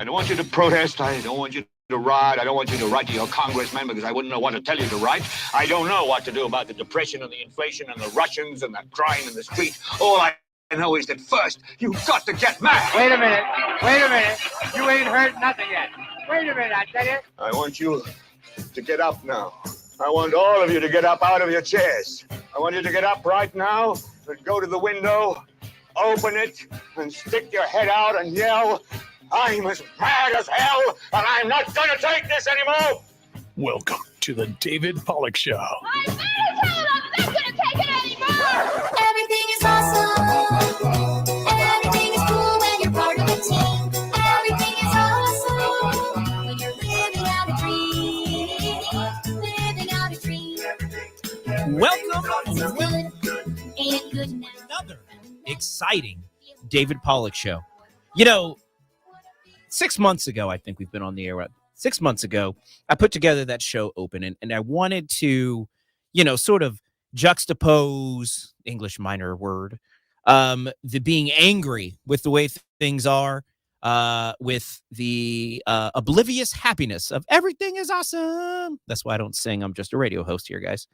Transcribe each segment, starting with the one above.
I don't want you to protest. I don't want you to riot. I don't want you to write to your congressman because I wouldn't know what to tell you to write. I don't know what to do about the depression and the inflation and the Russians and the crying in the street. All I know is that first, you've got to get mad. Wait a minute. You ain't heard nothing yet. Wait a minute, I tell you. I want you to get up now. I want all of you to get up out of your chairs. I want you to get up right now and go to the window, open it, and stick your head out and yell, I'm as mad as hell, and I'm not going to take this anymore. Welcome to the David Pollack Show. I'm mad as hell, I'm not going to take it anymore. Everything is awesome. Everything is cool when you're part of a team. Everything is awesome when you're living out a dream. Living out a dream. Welcome Ain't good now. another exciting David Pollack Show. You know, 6 months ago, I think we've been on the air. 6 months ago, I put together that show Open, and I wanted to, sort of juxtapose, English minor word, the being angry with the way things are, with the oblivious happiness of everything is awesome. That's why I don't sing. I'm just a radio host here, guys.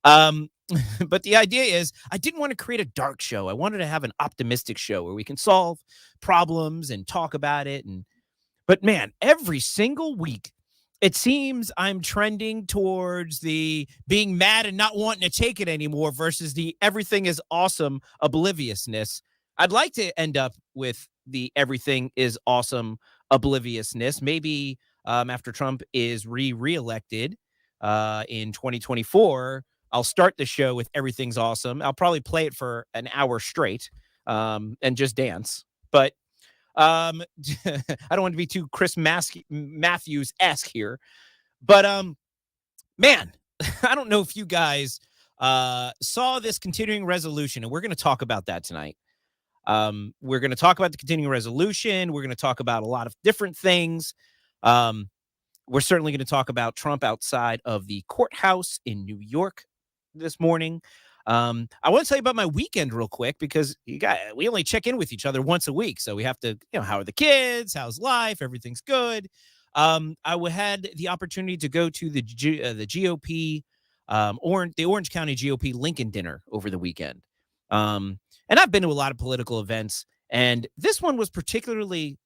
But the idea is I didn't want to create a dark show. I wanted to have an optimistic show where we can solve problems and talk about it. But man, every single week, it seems I'm trending towards the being mad and not wanting to take it anymore versus the everything is awesome obliviousness. I'd like to end up with the everything is awesome obliviousness. Maybe after Trump is reelected in 2024, I'll start the show with everything's awesome. I'll probably play it for an hour straight and just dance. But I don't want to be too Chris Matthews-esque here. But, man, I don't know if you guys saw this continuing resolution, and we're going to talk about that tonight. We're going to talk about the continuing resolution. We're going to talk about a lot of different things. We're certainly going to talk about Trump outside of the courthouse in New York this morning. I want to tell you about my weekend real quick because we only check in with each other once a week. So we have to, how are the kids? How's life? Everything's good. I had the opportunity to go to the GOP, the Orange County GOP Lincoln dinner over the weekend. And I've been to a lot of political events, and this one was particularly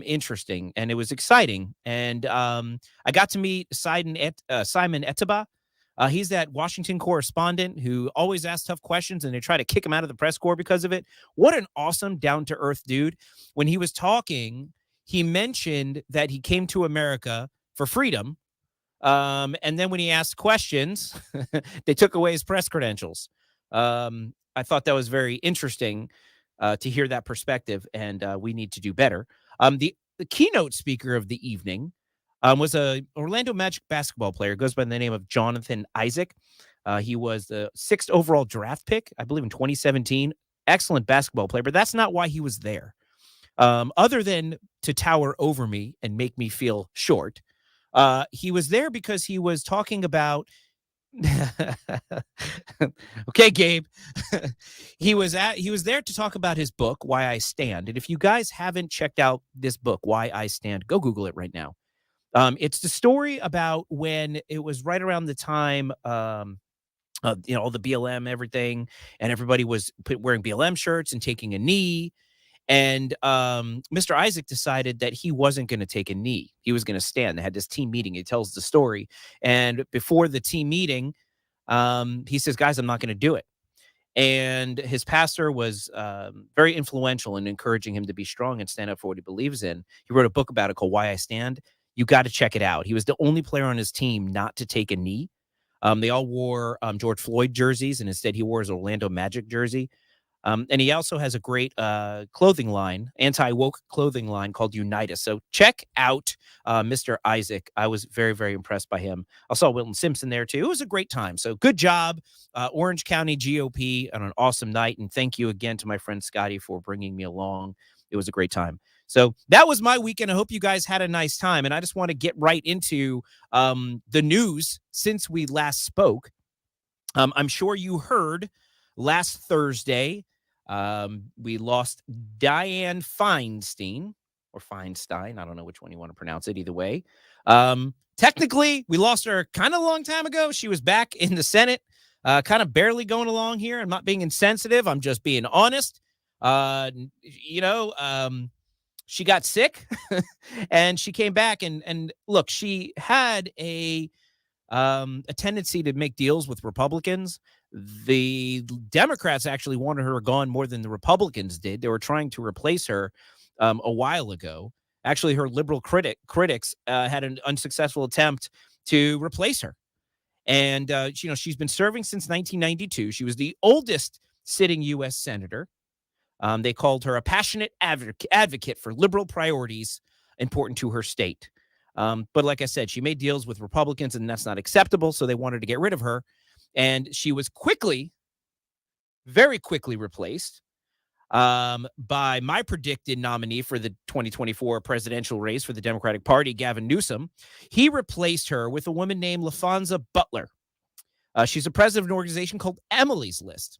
interesting, and it was exciting. And I got to meet Simon Etaba. He's that Washington correspondent who always asks tough questions, and they try to kick him out of the press corps because of it. What an awesome, down-to-earth dude. When he was talking, he mentioned that he came to America for freedom. And then when he asked questions, they took away his press credentials. I thought that was very interesting to hear that perspective, and we need to do better. The keynote speaker of the evening was a Orlando Magic basketball player, goes by the name of Jonathan Isaac. He was the 6th overall draft pick, I believe, in 2017. Excellent basketball player, but that's not why he was there. Other than to tower over me and make me feel short, he was there because he was talking about okay, Gabe. He was there to talk about his book, Why I Stand. And if you guys haven't checked out this book, Why I Stand, go Google it right now. It's the story about when it was right around the time, all the BLM, everything, and everybody was wearing BLM shirts and taking a knee. And Mr. Isaac decided that he wasn't going to take a knee. He was going to stand. They had this team meeting. He tells the story. And before the team meeting, he says, guys, I'm not going to do it. And his pastor was very influential in encouraging him to be strong and stand up for what he believes in. He wrote a book about it called Why I Stand. You got to check it out. He was the only player on his team not to take a knee. They all wore George Floyd jerseys, and instead he wore his Orlando Magic jersey. And he also has a great clothing line, anti-woke clothing line called Unitas. So check out Mr. Isaac. I was very, very impressed by him. I saw Wilton Simpson there, too. It was a great time. So good job, Orange County GOP, on an awesome night. And thank you again to my friend Scotty for bringing me along. It was a great time. So that was my weekend. I hope you guys had a nice time. And I just want to get right into the news since we last spoke. I'm sure you heard last Thursday, we lost Dianne Feinstein. or Feinstein. I don't know which one you want to pronounce it. Either way. Technically, we lost her kind of a long time ago. She was back in the Senate, kind of barely going along here. I'm not being insensitive. I'm just being honest. She got sick and she came back and look, she had a tendency to make deals with Republicans. The Democrats actually wanted her gone more than the Republicans did. They were trying to replace her a while ago. Actually, her liberal critics had an unsuccessful attempt to replace her. And, she's been serving since 1992. She was the oldest sitting U.S. senator. They called her a passionate advocate for liberal priorities important to her state. But like I said, she made deals with Republicans, and that's not acceptable. So they wanted to get rid of her. And she was very quickly replaced by my predicted nominee for the 2024 presidential race for the Democratic Party, Gavin Newsom. He replaced her with a woman named LaFonza Butler. She's a president of an organization called Emily's List.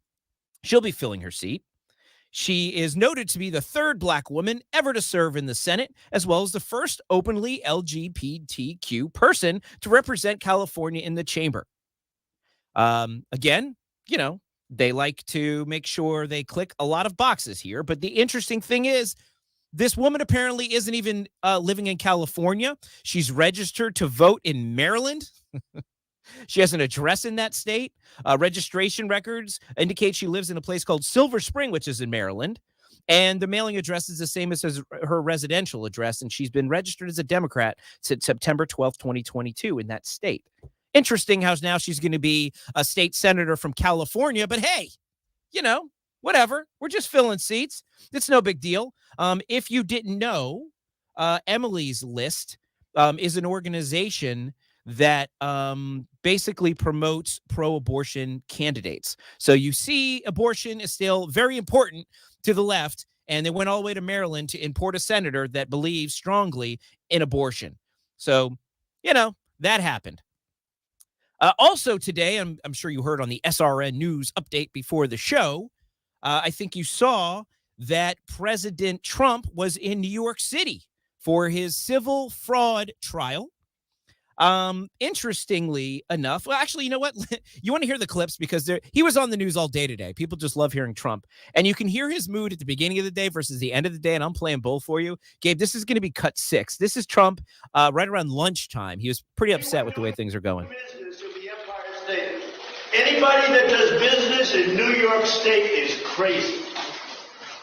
She'll be filling her seat. She is noted to be the third Black woman ever to serve in the Senate, as well as the first openly LGBTQ person to represent California in the chamber. Again, they like to make sure they click a lot of boxes here. But the interesting thing is, this woman apparently isn't even living in California. She's registered to vote in Maryland. She has an address in that state. Registration records indicate she lives in a place called Silver Spring, which is in Maryland. And the mailing address is the same as her residential address. And she's been registered as a Democrat since September 12th, 2022 in that state. Interesting how now she's going to be a state senator from California. But hey, whatever. We're just filling seats. It's no big deal. If you didn't know, Emily's List is an organization that basically promotes pro-abortion candidates. So you see, abortion is still very important to the left, and they went all the way to Maryland to import a senator that believes strongly in abortion. So, that happened. Also today, I'm sure you heard on the SRN News update before the show, I think you saw that President Trump was in New York City for his civil fraud trial. Interestingly enough, well, actually, you know what? You want to hear the clips because he was on the news all day today. People just love hearing Trump. And you can hear his mood at the beginning of the day versus the end of the day. And I'm playing both for you. Gabe, this is going to be cut 6. This is Trump right around lunchtime. He was pretty upset with the way things are going. Business in the Empire State. Anybody that does business in New York State is crazy.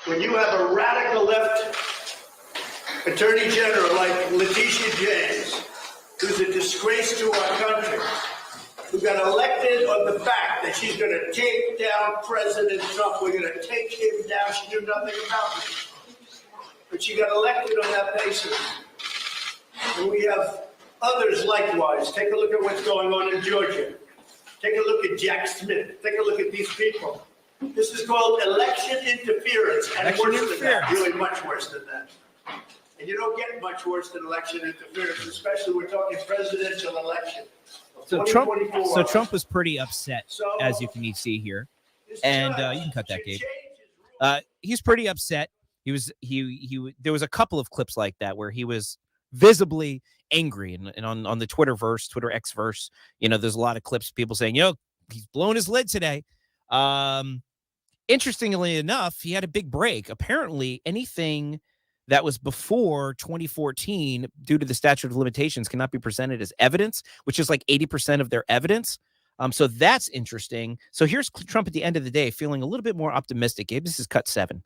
When you have a radical left attorney general like Letitia James, who's a disgrace to our country, who got elected on the fact that she's going to take down President Trump. We're going to take him down. She knew nothing about it. But she got elected on that basis. And we have others likewise. Take a look at what's going on in Georgia. Take a look at Jack Smith. Take a look at these people. This is called election interference. And worse than that, really much worse than that. And you don't get much worse than election interference, especially we're talking presidential election. So Trump was pretty upset, as you can see here, and you can cut that, Gabe. He's pretty upset. There was a couple of clips like that where he was visibly angry, and on the Twitter X verse, there's a lot of clips of people saying, he's blown his lid today. Interestingly enough, he had a big break. Apparently, anything that was before 2014, due to the statute of limitations, cannot be presented as evidence, which is like 80% of their evidence. So that's interesting. So here's Trump at the end of the day, feeling a little bit more optimistic. Gabe, this is cut 7.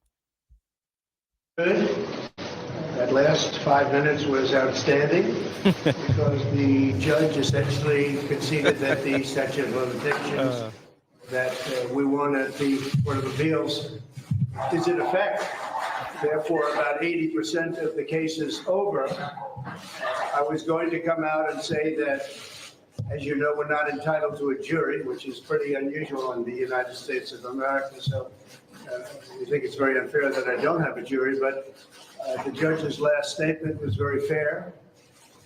That last 5 minutes was outstanding because the judge essentially conceded that the statute of limitations that we won at the Court of Appeals is in effect. Therefore, about 80% of the case is over. I was going to come out and say that, as you know, we're not entitled to a jury, which is pretty unusual in the United States of America. So I think it's very unfair that I don't have a jury, but the judge's last statement was very fair.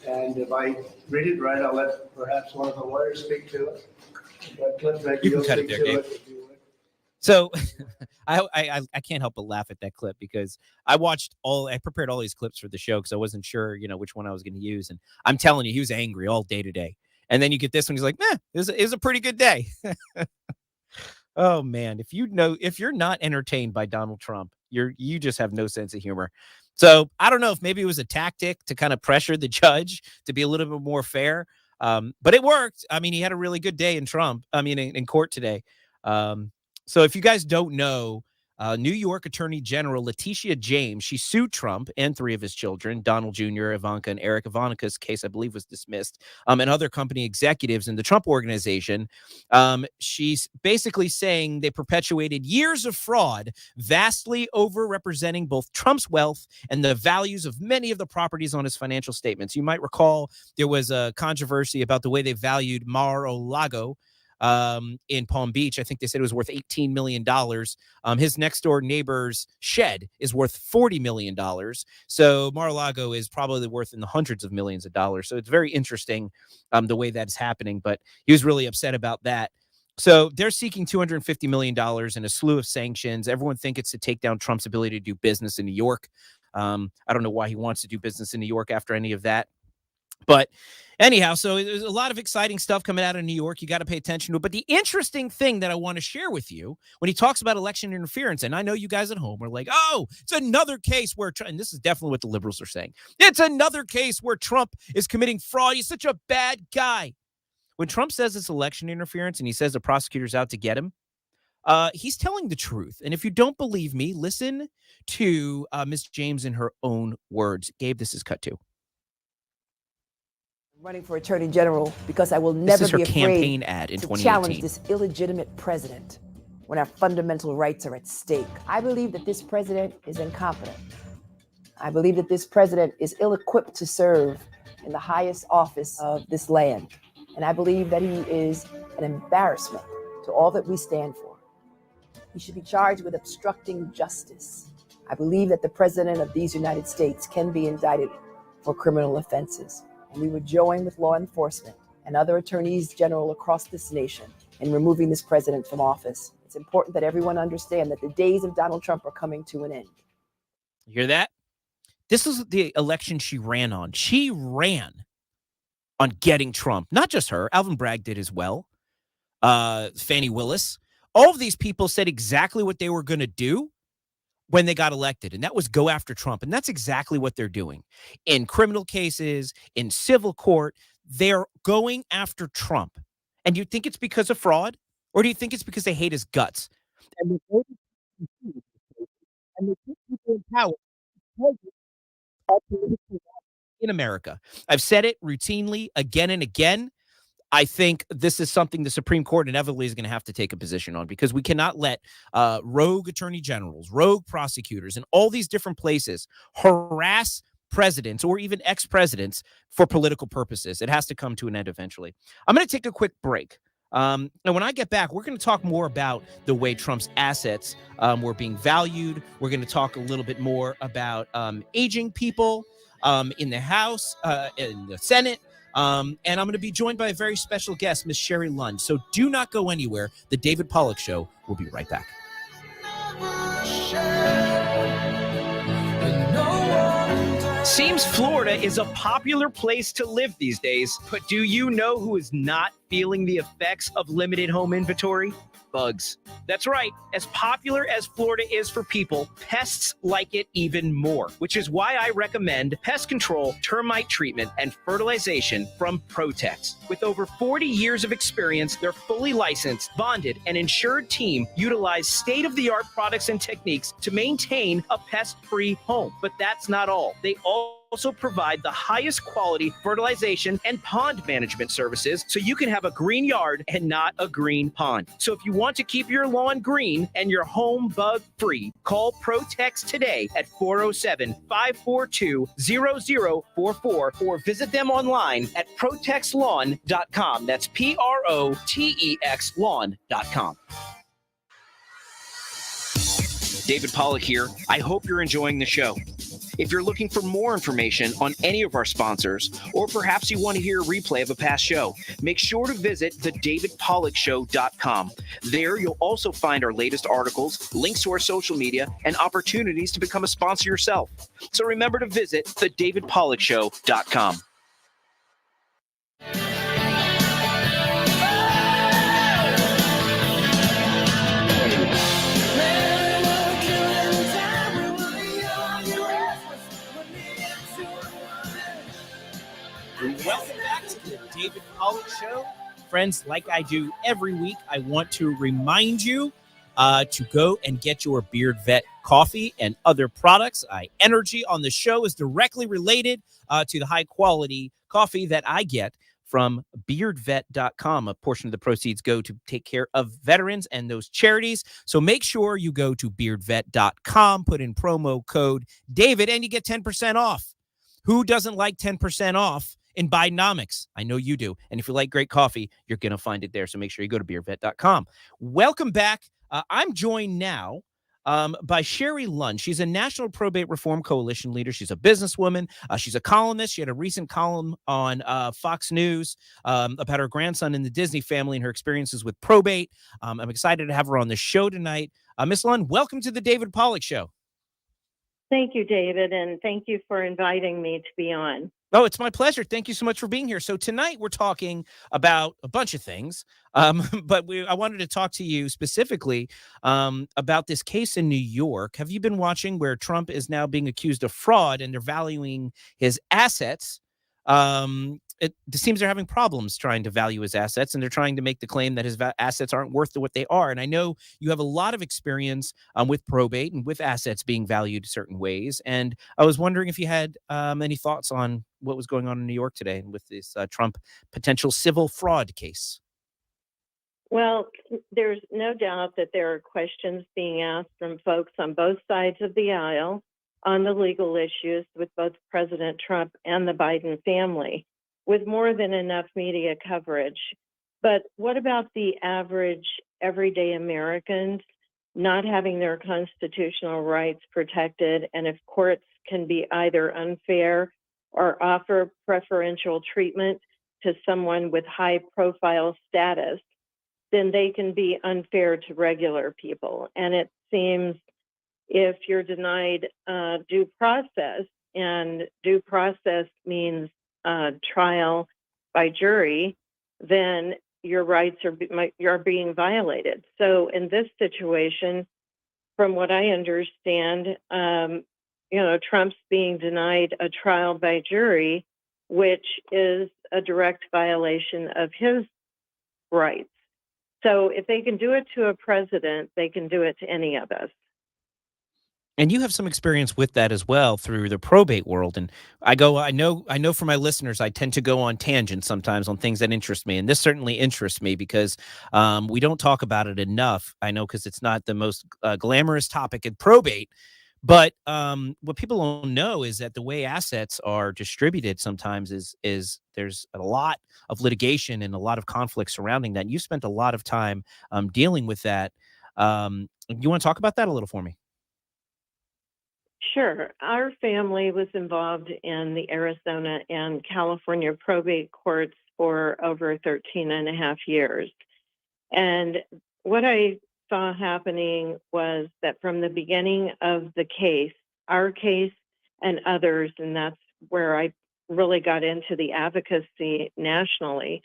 And if I read it right, I'll let perhaps one of the lawyers speak to it. But Cliff, maybe you can cut it there, Dave. So I can't help but laugh at that clip because I prepared all these clips for the show because I wasn't sure, which one I was going to use. And I'm telling you, he was angry all day today. And then you get this one, he's like, it was a pretty good day. Oh man, if you're not entertained by Donald Trump, you just have no sense of humor. So I don't know if maybe it was a tactic to kind of pressure the judge to be a little bit more fair. But it worked. I mean, he had a really good day in court today. So if you guys don't know, New York Attorney General Letitia James, she sued Trump and 3 of his children, Donald Jr., Ivanka, and Eric. Ivanka's case, I believe, was dismissed, and other company executives in the Trump organization. She's basically saying they perpetuated years of fraud, vastly overrepresenting both Trump's wealth and the values of many of the properties on his financial statements. You might recall there was a controversy about the way they valued Mar-a-Lago in Palm Beach. I think they said it was worth $18 million. His next door neighbor's shed is worth $40 million. So Mar-a-Lago is probably worth in the hundreds of millions of dollars. So it's very interesting the way that's happening, but he was really upset about that. So they're seeking $250 million and a slew of sanctions. Everyone thinks it's to take down Trump's ability to do business in New York. I don't know why he wants to do business in New York after any of that. But anyhow, so there's a lot of exciting stuff coming out of New York. You got to pay attention to it. But the interesting thing that I want to share with you when he talks about election interference, and I know you guys at home are like, oh, it's another case where, and this is definitely what the liberals are saying, it's another case where Trump is committing fraud. He's such a bad guy. When Trump says it's election interference and he says the prosecutor's out to get him, he's telling the truth. And if you don't believe me, listen to Ms. James in her own words. Gabe, this is cut 2. Running for Attorney General because I will never be campaign ad in afraid to 2018. challenge this illegitimate president when our fundamental rights are at stake. I believe that this president is incompetent. I believe that this president is ill-equipped to serve in the highest office of this land. And I believe that he is an embarrassment to all that we stand for. He should be charged with obstructing justice. I believe that the president of these United States can be indicted for criminal offenses. And we would join with law enforcement and other attorneys general across this nation in removing this president from office. It's important that everyone understand that the days of Donald Trump are coming to an end. You hear that? This is the election she ran on. She ran on getting Trump. Not just her. Alvin Bragg did as well. Fani Willis. All of these people said exactly what they were going to do when they got elected, and that was go after Trump. And that's exactly what they're doing. In criminal cases, in civil court, they're going after Trump. And you think it's because of fraud? Or do you think it's because they hate his guts? And they put people in power in America. I've said it routinely again and again. I think this is something the Supreme Court inevitably is going to have to take a position on, because we cannot let rogue attorney generals, rogue prosecutors, and all these different places harass presidents or even ex-presidents for political purposes. It has to come to an end eventually. I'm going to take a quick break. And when I get back, we're going to talk more about the way Trump's assets were being valued. We're going to talk a little bit more about aging people in the House, in the Senate. And I'm going to be joined by a very special guest, Miss Sherry Lund. So do not go anywhere. The David Pollack Show will be right back. Seems Florida is a popular place to live these days, but do you know who is not feeling the effects of limited home inventory? Bugs. That's right. As popular as Florida is for people, pests like it even more, which is why I recommend pest control, termite treatment, and fertilization from Protex. With over 40 years of experience, their fully licensed, bonded, and insured team utilize state-of-the-art products and techniques to maintain a pest-free home. But that's not all. They also provide the highest quality fertilization and pond management services, so you can have a green yard and not a green pond. So if you want to keep your lawn green and your home bug free, call Protex today at 407-542-0044 or visit them online at protexlawn.com. That's PROTEX lawn.com. David Pollack here. I hope you're enjoying the show. If you're looking for more information on any of our sponsors, or perhaps you want to hear a replay of a past show, make sure to visit thedavidpollockshow.com. There, you'll also find our latest articles, links to our social media, and opportunities to become a sponsor yourself. So remember to visit thedavidpollockshow.com. Welcome back to the David Pollock Show. Friends, like I do every week, I want to remind you to go and get your Beard Vet coffee and other products. Energy on the show is directly related to the high-quality coffee that I get from beardvet.com. A portion of the proceeds go to take care of veterans and those charities. So make sure you go to beardvet.com, put in promo code David, and you get 10% off. Who doesn't like 10% off in Bidenomics? I know you do. And if you like great coffee, you're going to find it there. So make sure you go to beardvet.com. Welcome back. I'm joined now by Sherry Lund. She's a National Probate Reform Coalition leader. She's a businesswoman. She's a columnist. She had a recent column on Fox News about her grandson in the Disney family and her experiences with probate. I'm excited to have her on the show tonight. Miss Lund, welcome to the David Pollock Show. Thank you, David, and thank you for inviting me to be on. Oh, it's my pleasure. Thank you so much for being here. So tonight we're talking about a bunch of things, but I wanted to talk to you specifically about this case in New York. Have you been watching where Trump is now being accused of fraud and they're valuing his assets? It seems they're having problems trying to value his assets, and they're trying to make the claim that his assets aren't worth what they are. And I know you have a lot of experience with probate and with assets being valued certain ways. And I was wondering if you had any thoughts on what was going on in New York today with this Trump potential civil fraud case. Well, there's no doubt that there are questions being asked from folks on both sides of the aisle on the legal issues with both President Trump and the Biden family, with more than enough media coverage. But what about the average everyday Americans not having their constitutional rights protected? And if courts can be either unfair or offer preferential treatment to someone with high profile status, then they can be unfair to regular people. And it seems if you're denied due process, and due process means trial by jury, then your rights are being violated. So in this situation, from what I understand, Trump's being denied a trial by jury, which is a direct violation of his rights. So if they can do it to a president, they can do it to any of us. And you have some experience with that as well through the probate world. And I know for my listeners, I tend to go on tangents sometimes on things that interest me. And this certainly interests me because we don't talk about it enough. I know because it's not the most glamorous topic in probate. But what people don't know is that the way assets are distributed sometimes is there's a lot of litigation and a lot of conflict surrounding that. And you spent a lot of time dealing with that. You want to talk about that a little for me? Sure. Our family was involved in the Arizona and California probate courts for over 13 and a half years. And what I saw happening was that from the beginning of the case, our case and others, and that's where I really got into the advocacy nationally,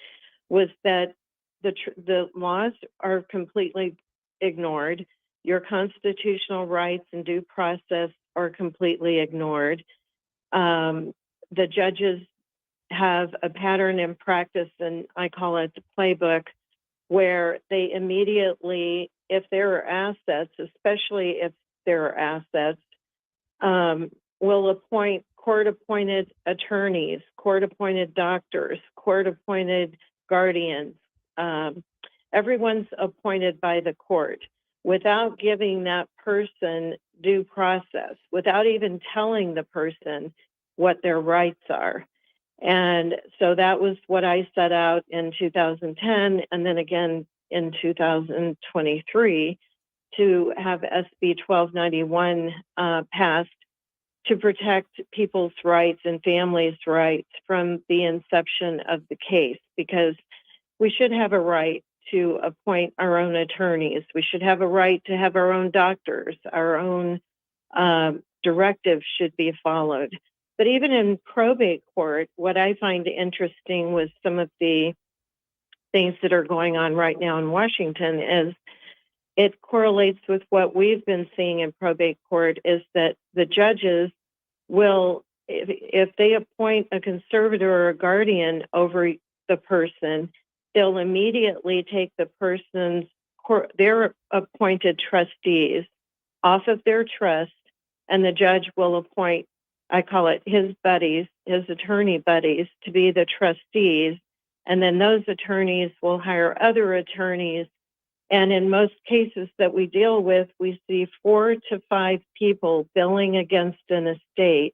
was that the laws are completely ignored. Your constitutional rights and due process are completely ignored. The judges have a pattern in practice, and I call it the playbook, where they immediately, if there are assets, especially if there are assets, will appoint court-appointed attorneys, court-appointed doctors, court-appointed guardians. Everyone's appointed by the court without giving that person due process, without even telling the person what their rights are. And so that was what I set out in 2010, and then again in 2023 to have SB 1291 passed to protect people's rights and families' rights from the inception of the case, because we should have a right to appoint our own attorneys. We should have a right to have our own doctors. Our own directives should be followed. But even in probate court, what I find interesting with some of the things that are going on right now in Washington is it correlates with what we've been seeing in probate court, is that the judges will, if they appoint a conservator or a guardian over the person, they'll immediately take the person's, their appointed trustees off of their trust, and the judge will appoint, I call it his buddies, his attorney buddies, to be the trustees. And then those attorneys will hire other attorneys. And in most cases that we deal with, we see 4 to 5 people billing against an estate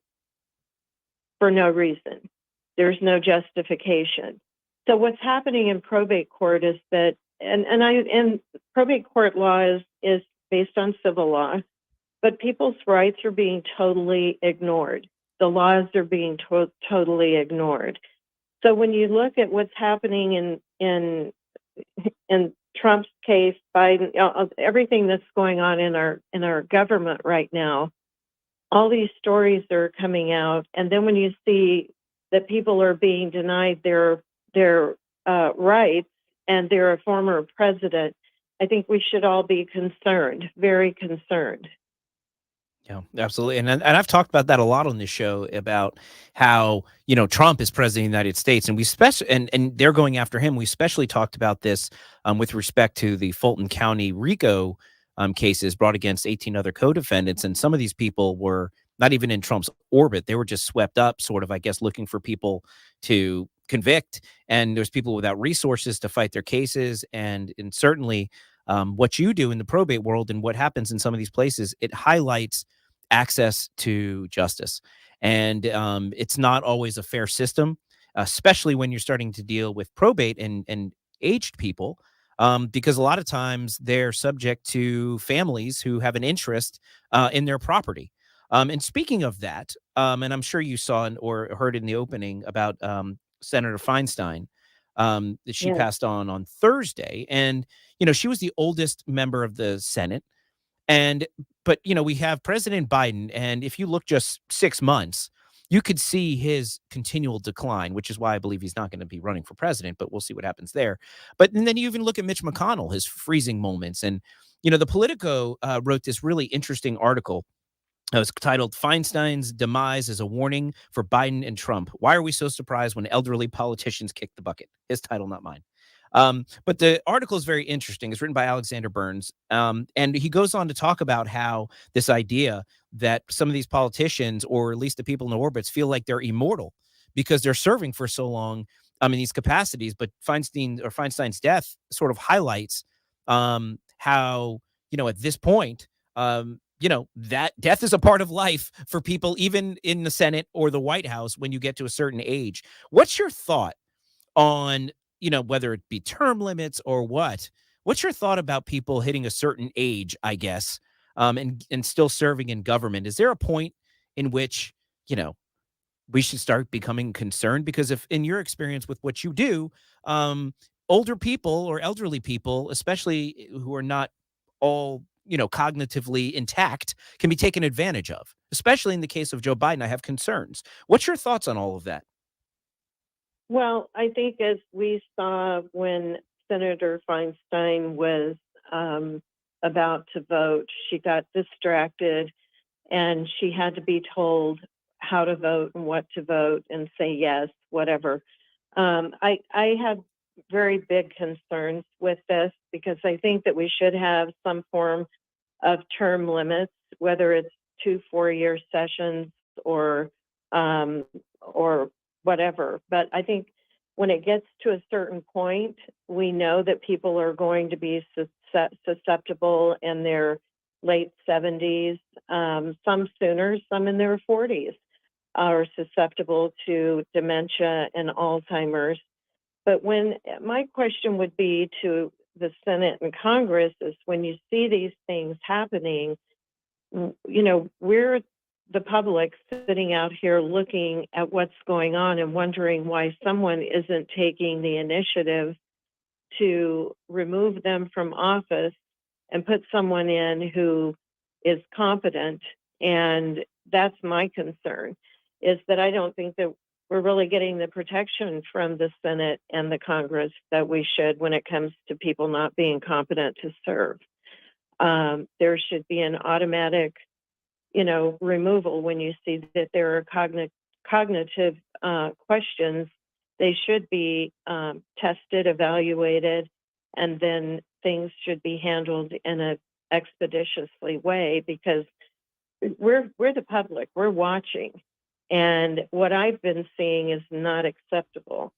for no reason. There's no justification. So what's happening in probate court is that, and probate court law is based on civil law, but people's rights are being totally ignored. The laws are being totally ignored. So when you look at what's happening in Trump's case, Biden, everything that's going on in our government right now, all these stories are coming out, and then when you see that people are being denied their rights, and they're a former president, I think we should all be concerned, very concerned. Yeah, absolutely. And I've talked about that a lot on this show, about how, Trump is president of the United States, and we and they're going after him. We especially talked about this with respect to the Fulton County RICO cases brought against 18 other co-defendants. And some of these people were not even in Trump's orbit. They were just swept up, sort of, I guess, looking for people to convict. And there's people without resources to fight their cases. And certainly what you do in the probate world and what happens in some of these places, it highlights access to justice. And it's not always a fair system, especially when you're starting to deal with probate and aged people, because a lot of times they're subject to families who have an interest in their property. And speaking of that, and I'm sure you saw or heard in the opening about Senator Feinstein, that she passed on Thursday. And, she was the oldest member of the Senate. But we have President Biden, and if you look just 6 months, you could see his continual decline, which is why I believe he's not going to be running for president, but we'll see what happens there. But and then you even look at Mitch McConnell, his freezing moments. And, the Politico wrote this really interesting article. It was titled "Feinstein's Demise as a Warning for Biden and Trump. Why are we so surprised when elderly politicians kick the bucket?" His title, not mine. But the article is very interesting. It's written by Alexander Burns. And he goes on to talk about how this idea that some of these politicians, or at least the people in the orbits, feel like they're immortal because they're serving for so long in these capacities. But Feinstein's death sort of highlights how, at this point, that death is a part of life for people, even in the Senate or the White House, when you get to a certain age. What's your thought on, whether it be term limits or what's your thought about people hitting a certain age, I guess, and still serving in government? Is there a point in which, we should start becoming concerned? Because if, in your experience with what you do, older people or elderly people, especially who are not all, cognitively intact, can be taken advantage of, especially in the case of Joe Biden. I have concerns. What's your thoughts on all of that? Well, I think as we saw when Senator Feinstein was about to vote, she got distracted and she had to be told how to vote and what to vote and say yes, whatever. I have very big concerns with this, because I think that we should have some form of term limits, whether it's 2 4-year sessions or whatever. But I think when it gets to a certain point, we know that people are going to be susceptible in their late 70s, some sooner, some in their 40s, are susceptible to dementia and Alzheimer's. But my question would be to the Senate and Congress is, when you see these things happening, we're the public sitting out here looking at what's going on and wondering why someone isn't taking the initiative to remove them from office and put someone in who is competent. And that's my concern, is that I don't think that we're really getting the protection from the Senate and the Congress that we should when it comes to people not being competent to serve. There should be an automatic, removal when you see that there are cognitive questions. They should be tested, evaluated, and then things should be handled in an expeditiously way, because we're the public, we're watching. And what I've been seeing is not acceptable.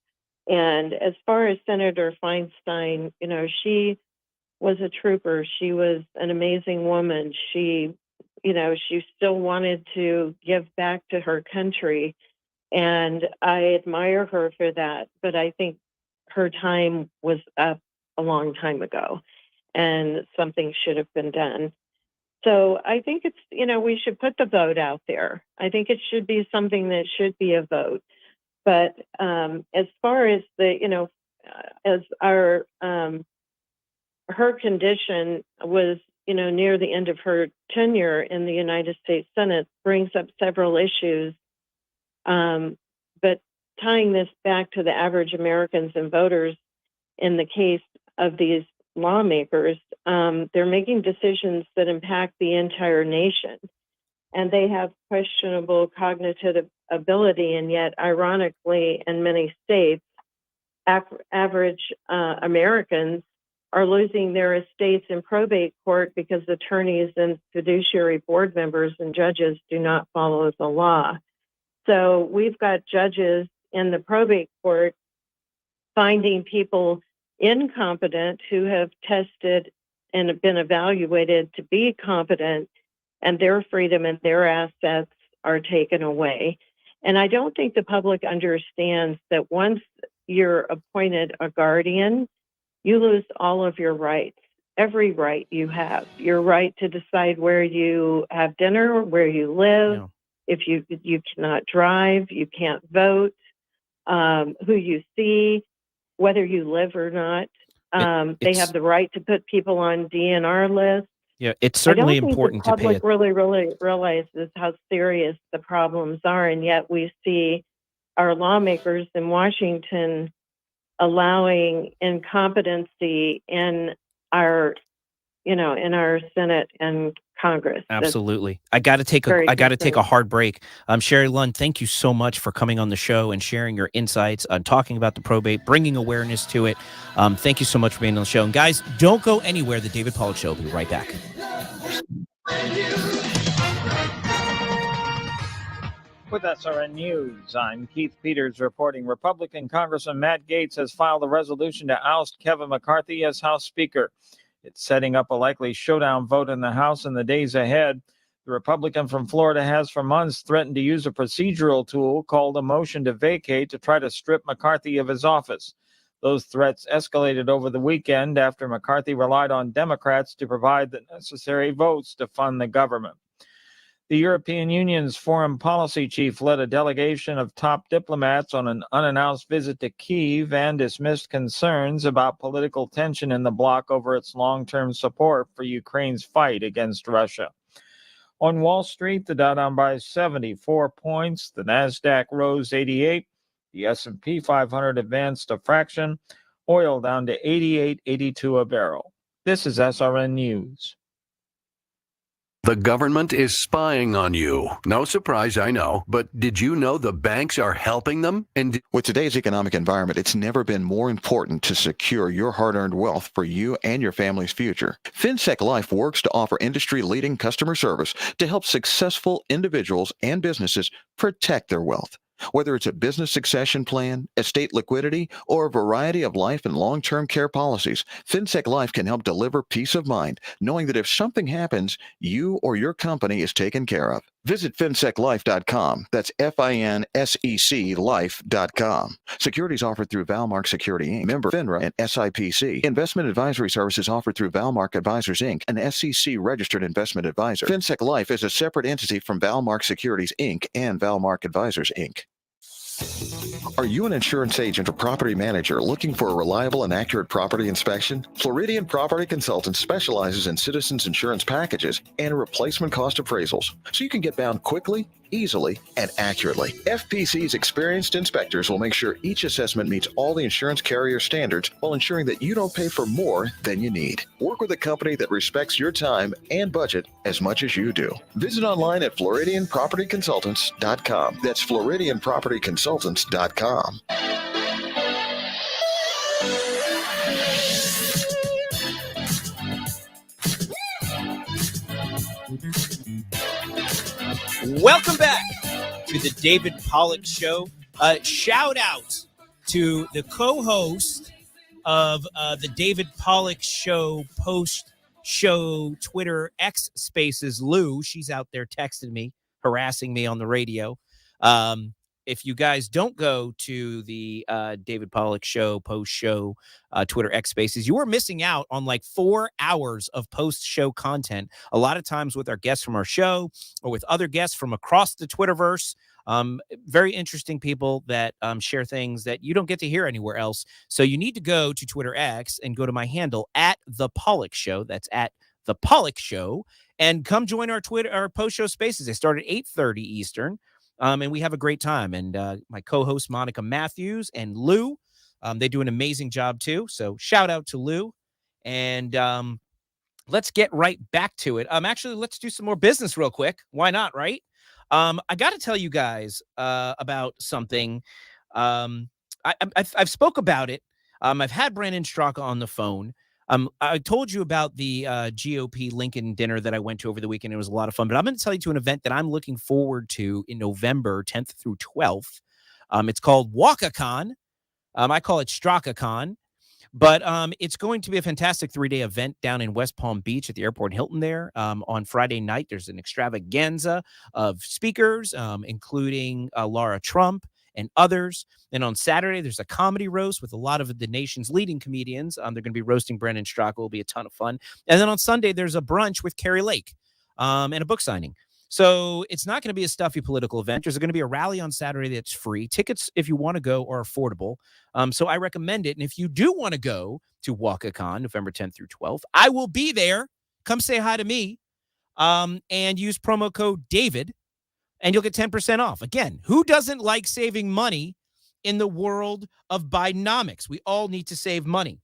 And as far as Senator Feinstein, she was a trooper. She was an amazing woman. She still wanted to give back to her country. And I admire her for that. But I think her time was up a long time ago, and something should have been done. So I think it's, we should put the vote out there. I think it should be something that should be a vote. But as far as as her condition was, near the end of her tenure in the United States Senate, brings up several issues. But tying this back to the average Americans and voters, in the case of these lawmakers, they're making decisions that impact the entire nation, and they have questionable cognitive ability. And yet, ironically, in many states, average Americans are losing their estates in probate court because attorneys and fiduciary board members and judges do not follow the law. So we've got judges in the probate court finding people incompetent who have tested and have been evaluated to be competent, and their freedom and their assets are taken away. And I don't think the public understands that once you're appointed a guardian, you lose all of your rights, every right you have. Your right to decide where you have dinner, where you live. Yeah. If you cannot drive, you can't vote, who you see, whether you live or not. They have the right to put people on DNR lists. Yeah, it's certainly I don't important think to the pay. public really realizes how serious the problems are, and yet we see our lawmakers in Washington allowing incompetency in our Senate and Congress. Absolutely. I got to take a hard break. Sherry Lund, thank you so much for coming on the show and sharing your insights on talking about the probate, bringing awareness to it. Thank you so much for being on the show. And guys, don't go anywhere. The David Pollack Show will be right back. With SRN News, I'm Keith Peters reporting Republican Congressman Matt Gaetz has filed a resolution to oust Kevin McCarthy as House Speaker. It's setting up a likely showdown vote in the House in the days ahead. The Republican from Florida has for months threatened to use a procedural tool called a motion to vacate to try to strip McCarthy of his office. Those threats escalated over the weekend after McCarthy relied on Democrats to provide the necessary votes to fund the government. The European Union's foreign policy chief led a delegation of top diplomats on an unannounced visit to Kyiv and dismissed concerns about political tension in the bloc over its long-term support for Ukraine's fight against Russia. On Wall Street, the Dow down by 74 points, the Nasdaq rose 88, the S&P 500 advanced a fraction, oil down to 88.82 a barrel. This is SRN News. The government is spying on you. No surprise, I know. But did you know the banks are helping them? And with today's economic environment, it's never been more important to secure your hard-earned wealth for you and your family's future. FinSec Life works to offer industry-leading customer service to help successful individuals and businesses protect their wealth. Whether it's a business succession plan, estate liquidity, or a variety of life and long-term care policies, FinSec Life can help deliver peace of mind, knowing that if something happens, you or your company is taken care of. Visit finseclife.com. That's FINSEC life.com. Securities offered through Valmark Security Inc., member FINRA and SIPC. Investment advisory services offered through Valmark Advisors Inc., an SEC registered investment advisor. FinSec Life is a separate entity from Valmark Securities Inc. and Valmark Advisors Inc. Are you an insurance agent or property manager looking for a reliable and accurate property inspection? Floridian Property Consultants specializes in citizens insurance packages and replacement cost appraisals, so you can get bound quickly, easily, and accurately. FPC's experienced inspectors will make sure each assessment meets all the insurance carrier standards while ensuring that you don't pay for more than you need. Work with a company that respects your time and budget as much as you do. Visit online at FloridianPropertyConsultants.com. That's FloridianPropertyConsultants.com. Welcome back to the David Pollack Show. Shout out to the co-host of the David Pollack Show post-show Twitter X Spaces, Lou. She's out there texting me, harassing me on the radio. If you guys don't go to the David Pollack Show post-show Twitter X Spaces, you are missing out on like 4 hours of post-show content. A lot of times with our guests from our show or with other guests from across the Twitterverse. Very interesting people that share things that you don't get to hear anywhere else. So you need to go to Twitter X and go to my handle at The Pollack Show. That's at The Pollack Show. And come join our post-show spaces. They start at 8:30 Eastern. And we have a great time. And my co-host, Monica Matthews and Lou, they do an amazing job too. So shout out to Lou. And let's get right back to it. Actually, let's do some more business real quick. Why not, right? I got to tell you guys about something. I've spoke about it. I've had Brandon Straka on the phone. I told you about the GOP Lincoln dinner that I went to over the weekend. It was a lot of fun, but I'm going to tell you to an event that I'm looking forward to in November 10th through 12th. It's called WalkaCon. I call it StrakaCon, but it's going to be a fantastic 3-day event down in West Palm Beach at the airport Hilton there. On Friday night, there's an extravaganza of speakers, including Laura Trump and others. And on Saturday, there's a comedy roast with a lot of the nation's leading comedians. They're going to be roasting Brandon Straka. It'll be a ton of fun. And then on Sunday, there's a brunch with Carrie Lake and a book signing. So it's not going to be a stuffy political event. There's going to be a rally on Saturday that's free. Tickets, if you want to go, are affordable. So I recommend it. And if you do want to go to WalkaCon, November 10th through 12th, I will be there. Come say hi to me and use promo code David. And you'll get 10% off. Again, who doesn't like saving money in the world of Bidenomics? We all need to save money.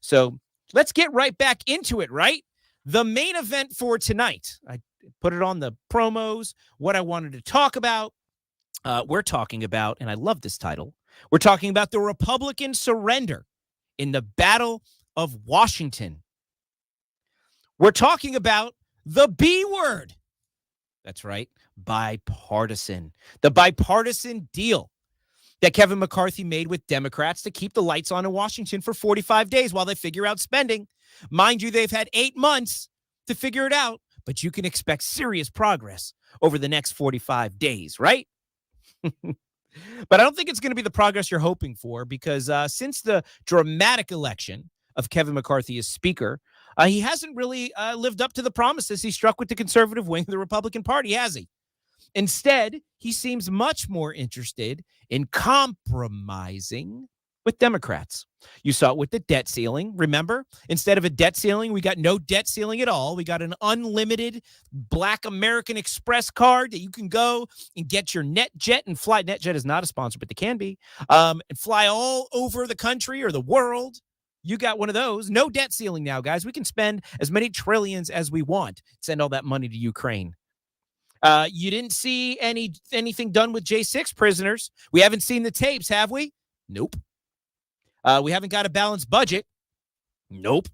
So let's get right back into it, right? The main event for tonight. I put it on the promos, what I wanted to talk about. We're talking about, and I love this title, we're talking about the Republican surrender in the Battle of Washington. We're talking about the B word. That's right. Bipartisan. The bipartisan deal that Kevin McCarthy made with Democrats to keep the lights on in Washington for 45 days while they figure out spending. Mind you, they've had 8 months to figure it out, but you can expect serious progress over the next 45 days, right? But I don't think it's going to be the progress you're hoping for because since the dramatic election of Kevin McCarthy as Speaker, he hasn't really lived up to the promises he struck with the conservative wing of the Republican Party, has he? Instead, he seems much more interested in compromising with Democrats. You saw it with the debt ceiling. Remember, instead of a debt ceiling, we got no debt ceiling at all. We got an unlimited Black American Express card that you can go and get your NetJet and fly. NetJet is not a sponsor, but they can be, and fly all over the country or the world. You got one of those. No debt ceiling now, guys. We can spend as many trillions as we want. Send all that money to Ukraine. You didn't see anything done with J6 prisoners. We haven't seen the tapes, have we? Nope. We haven't got a balanced budget. Nope.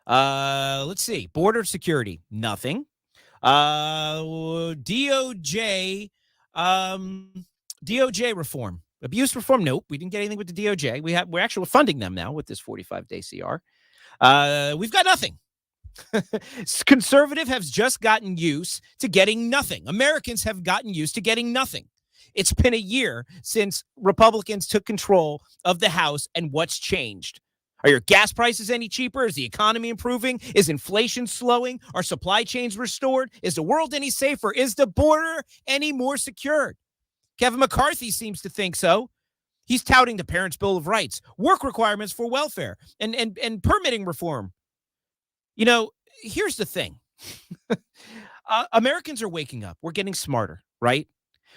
Let's see. Border security. Nothing. DOJ reform. Abuse reform. Nope. We didn't get anything with the DOJ. We're actually funding them now with this 45-day CR. We've got nothing. Conservative has just gotten used to getting nothing. Americans have gotten used to getting nothing. It's been a year since Republicans took control of the House, and what's changed? Are your gas prices any cheaper? Is the economy improving? Is inflation slowing? Are supply chains restored? Is the world any safer? Is the border any more secured? Kevin McCarthy seems to think so. He's touting the Parents' Bill of Rights, work requirements for welfare, and permitting reform. You know, here's the thing. Americans are waking up. We're getting smarter, right?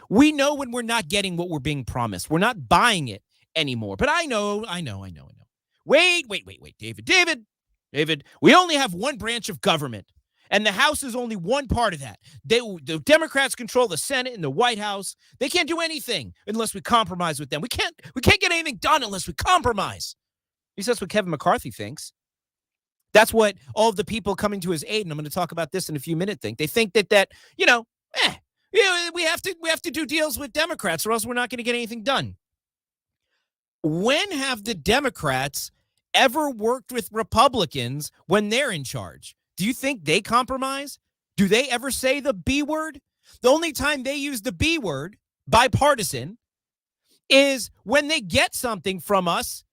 We know when we're not getting what we're being promised. We're not buying it anymore. But I know. Wait, David, we only have one branch of government, and the House is only one part of that. The Democrats control the Senate and the White House. They can't do anything unless we compromise with them. We can't get anything done unless we compromise. At least that's what Kevin McCarthy thinks. That's what all of the people coming to his aid, and I'm going to talk about this in a few minutes, think. They think that we have to do deals with Democrats or else we're not going to get anything done. When have the Democrats ever worked with Republicans when they're in charge? Do you think they compromise? Do they ever say the B word? The only time they use the B word, bipartisan, is when they get something from us,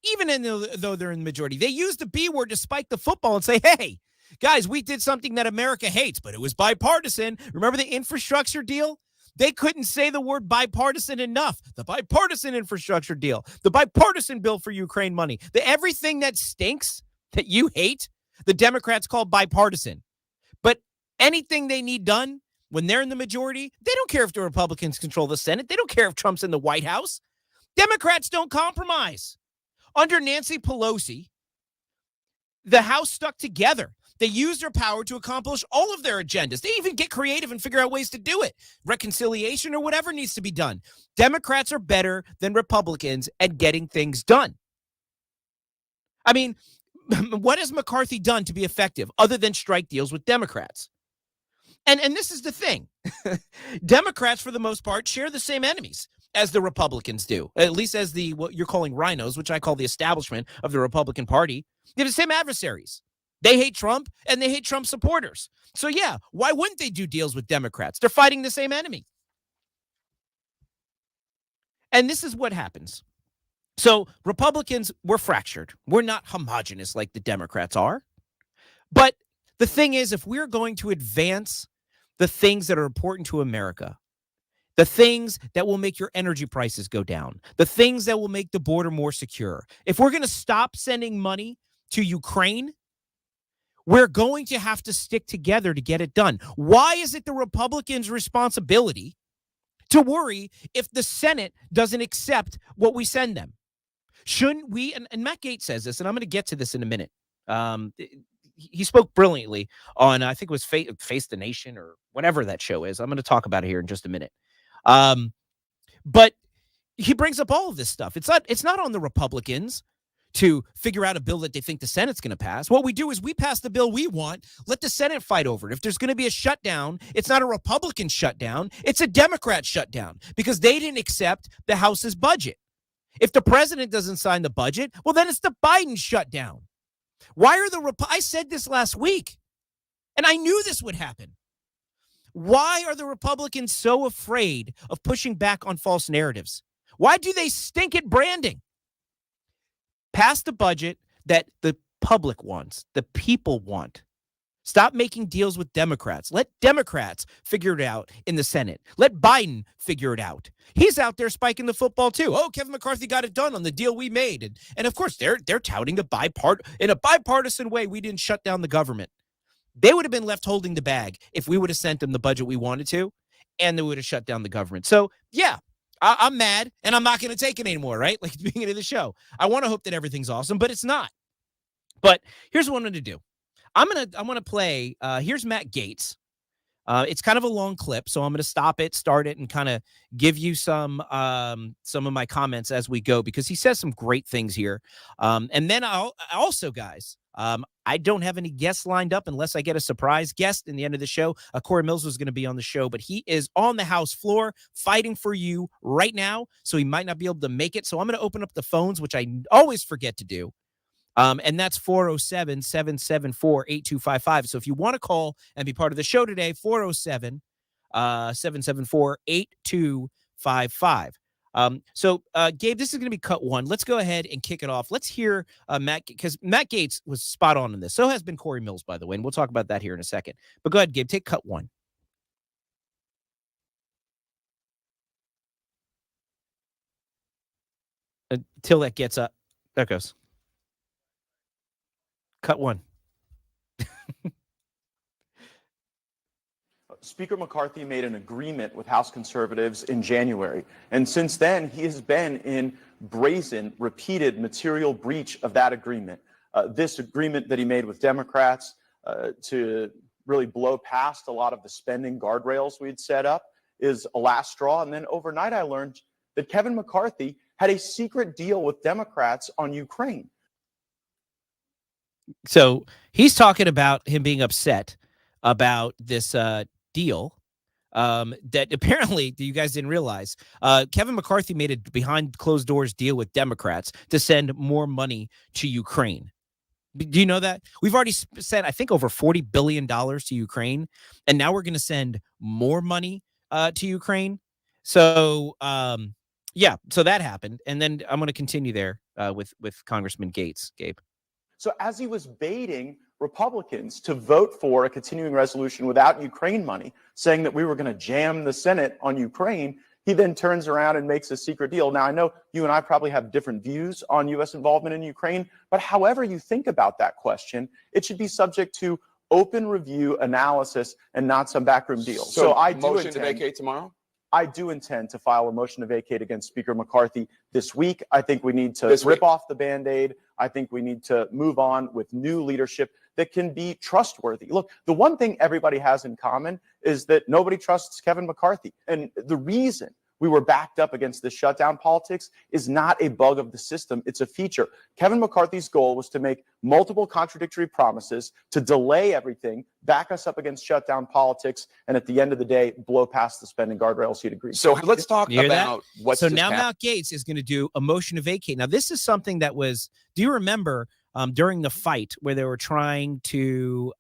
even though they're in the majority. They use the B word to spike the football and say, hey, guys, we did something that America hates, but it was bipartisan. Remember the infrastructure deal? They couldn't say the word bipartisan enough. The bipartisan infrastructure deal, the bipartisan bill for Ukraine money, everything that stinks that you hate, the Democrats call bipartisan. But anything they need done when they're in the majority, they don't care if the Republicans control the Senate. They don't care if Trump's in the White House. Democrats don't compromise. Under Nancy Pelosi, the House stuck together. They use their power to accomplish all of their agendas. They even get creative and figure out ways to do it. Reconciliation or whatever needs to be done. Democrats are better than Republicans at getting things done. I mean, what has McCarthy done to be effective other than strike deals with Democrats? And this is the thing. Democrats, for the most part, share the same enemies as the Republicans do, at least as what you're calling rhinos, which I call the establishment of the Republican Party. They're the same adversaries. They hate Trump, and they hate Trump supporters. So, yeah, why wouldn't they do deals with Democrats? They're fighting the same enemy. And this is what happens. So, Republicans, we're fractured. We're not homogenous like the Democrats are. But the thing is, if we're going to advance the things that are important to America, the things that will make your energy prices go down, the things that will make the border more secure, if we're going to stop sending money to Ukraine, we're going to have to stick together to get it done. Why is it the Republicans' responsibility to worry if the Senate doesn't accept what we send them? Shouldn't we, and Matt Gaetz says this, and I'm going to get to this in a minute. He spoke brilliantly on, I think it was Face the Nation or whatever that show is. I'm going to talk about it here in just a minute. But he brings up all of this stuff. It's not on the Republicans to figure out a bill that they think the Senate's going to pass. What we do is we pass the bill we want, let the Senate fight over it. If there's going to be a shutdown, it's not a Republican shutdown, it's a Democrat shutdown because they didn't accept the House's budget. If the president doesn't sign the budget, well, then it's the Biden shutdown. Why are I said this last week, and I knew this would happen. Why are the Republicans so afraid of pushing back on false narratives? Why do they stink at branding? Pass the budget that the public wants, the people want. Stop making deals with Democrats. Let Democrats figure it out in the Senate. Let Biden figure it out. He's out there spiking the football too. Oh, Kevin McCarthy got it done on the deal we made. And of course, they're touting in a bipartisan way, we didn't shut down the government. They would have been left holding the bag if we would have sent them the budget we wanted to, and they would have shut down the government. So, yeah. I'm mad, and I'm not going to take it anymore, right? Like at the beginning of the show. I want to hope that everything's awesome, but it's not. But here's what I'm going to do. I'm going to play, here's Matt Gaetz. It's kind of a long clip, so I'm going to start it, and kind of give you some of my comments as we go, because he says some great things here. And then I'll also, guys, I don't have any guests lined up unless I get a surprise guest in the end of the show. Cory Mills was going to be on the show, but he is on the House floor fighting for you right now, so he might not be able to make it. So I'm going to open up the phones, which I always forget to do. And that's 407-774-8255. So if you want to call and be part of the show today, 407-774-8255. So Gabe, this is going to be cut one. Let's go ahead and kick it off. Let's hear Matt, because Matt Gaetz was spot on in this. So has been Cory Mills, by the way, and we'll talk about that here in a second. But go ahead, Gabe, take cut one. Until that gets up. There it goes. Cut one. Speaker McCarthy made an agreement with House conservatives in January. And since then, he has been in brazen, repeated material breach of that agreement. This agreement that he made with Democrats to really blow past a lot of the spending guardrails we'd set up is a last straw. And then overnight, I learned that Kevin McCarthy had a secret deal with Democrats on Ukraine. So he's talking about him being upset about this deal that apparently you guys didn't realize. Kevin McCarthy made a behind closed doors deal with Democrats to send more money to Ukraine. Do you know that? We've already sent, I think, over $40 billion to Ukraine, and now we're going to send more money to Ukraine. So, yeah, so that happened. And then I'm going to continue there with Congressman Gaetz, Gabe. So as he was baiting Republicans to vote for a continuing resolution without Ukraine money, saying that we were going to jam the Senate on Ukraine, he then turns around and makes a secret deal. Now, I know you and I probably have different views on U.S. involvement in Ukraine, but however you think about that question, it should be subject to open review, analysis, and not some backroom deal. So I do motion to vacate tomorrow? I do intend to file a motion to vacate against Speaker McCarthy this week. I think we need to rip off the Band-Aid. I think we need to move on with new leadership that can be trustworthy. Look, the one thing everybody has in common is that nobody trusts Kevin McCarthy. And the reason we were backed up against this shutdown politics is not a bug of the system. It's a feature. Kevin McCarthy's goal was to make multiple contradictory promises, to delay everything, back us up against shutdown politics, and at the end of the day, blow past the spending guardrails he'd agreed. So let's talk about what's so now Matt Gaetz is going to do a motion to vacate. Now, this is something that was, do you remember during the fight where they were trying to,